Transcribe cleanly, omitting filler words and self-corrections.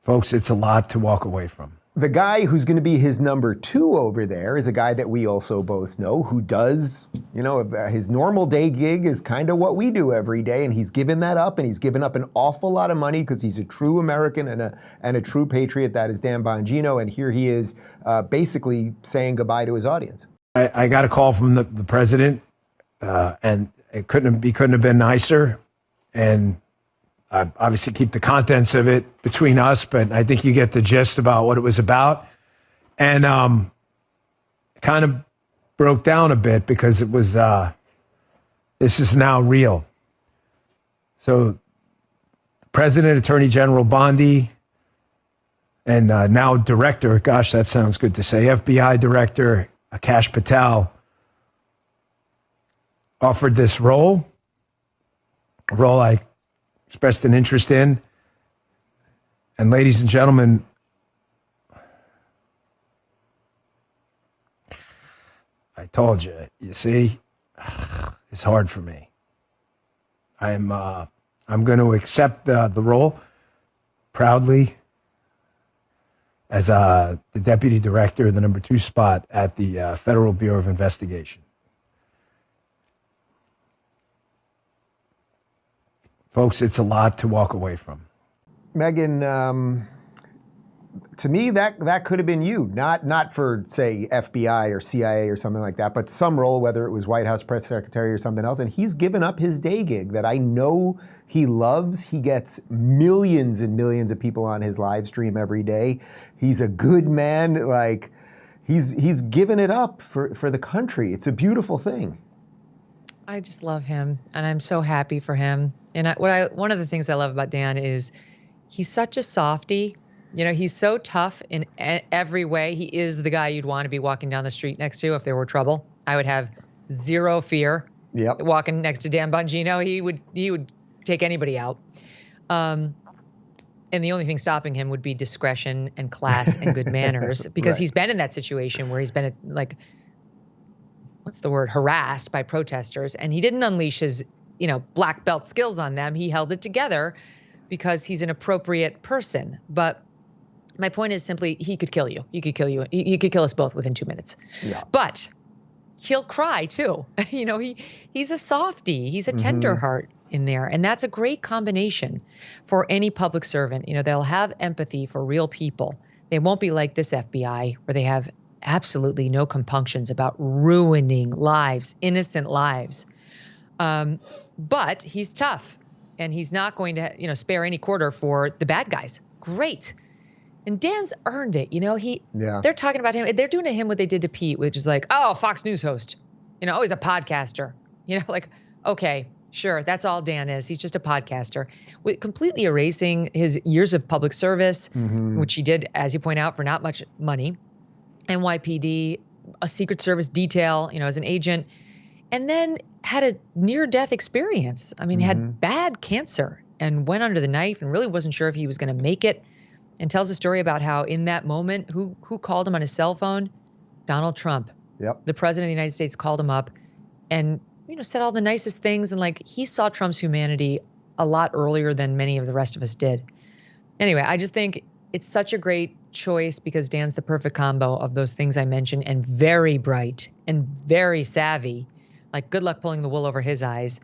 Folks, it's a lot to walk away from. The guy who's going to be his number 2 over there is a guy that we also both know who does, his normal day gig is kind of what we do every day, and he's given that up, and he's given up an awful lot of money because he's a true American and a true patriot. That is Dan Bongino, and here he is basically saying goodbye to his audience. I got a call from the president, and he couldn't have been nicer, and I obviously keep the contents of it between us, but I think you get the gist about what it was about. And kind of broke down a bit because it was, this is now real. So President, Attorney General Bondi, and now Director, gosh, that sounds good to say, FBI Director Akash Patel offered this role, a role I expressed an interest in. And ladies and gentlemen, I told you, you see, it's hard for me. I'm going to accept the role proudly as the Deputy Director, the number 2 spot at the Federal Bureau of Investigation. Folks, it's a lot to walk away from. Megyn, to me, that could have been you. Not for, say, FBI or CIA or something like that, but some role, whether it was White House press secretary or something else. And he's given up his day gig that I know he loves. He gets millions and millions of people on his live stream every day. He's a good man. Like, he's given it up for the country. It's a beautiful thing. I just love him, and I'm so happy for him. And one of the things I love about Dan is he's such a softie. He's so tough in every way. He is the guy you'd want to be walking down the street next to if there were trouble. I would have zero fear walking next to Dan Bongino. He would take anybody out. And the only thing stopping him would be discretion and class and good manners, because Right. He's been in that situation where he's been harassed by protesters, and he didn't unleash his, black belt skills on them. He held it together because he's an appropriate person. But my point is simply, he could kill you. He could kill you. He could kill us both within 2 minutes. Yeah. But he'll cry too. He's a softie. He's a tender heart in there. And that's a great combination for any public servant. They'll have empathy for real people. They won't be like this FBI, where they have absolutely no compunctions about ruining lives, innocent lives. But he's tough, and he's not going to, spare any quarter for the bad guys. Great. And Dan's earned it. They're talking about him. They're doing to him what they did to Pete, which is like, oh, Fox News host, oh, he's a podcaster, okay, sure. That's all Dan is. He's just a podcaster, completely erasing his years of public service, which he did, as you point out, for not much money. NYPD, a Secret Service detail, as an agent, and then had a near-death experience. Had bad cancer and went under the knife and really wasn't sure if he was going to make it, and tells a story about how in that moment, who called him on his cell phone? Donald Trump. Yep. The president of the United States called him up and, said all the nicest things. And he saw Trump's humanity a lot earlier than many of the rest of us did. Anyway, I just think it's such a great choice because Dan's the perfect combo of those things I mentioned, and very bright and very savvy. Good luck pulling the wool over his eyes.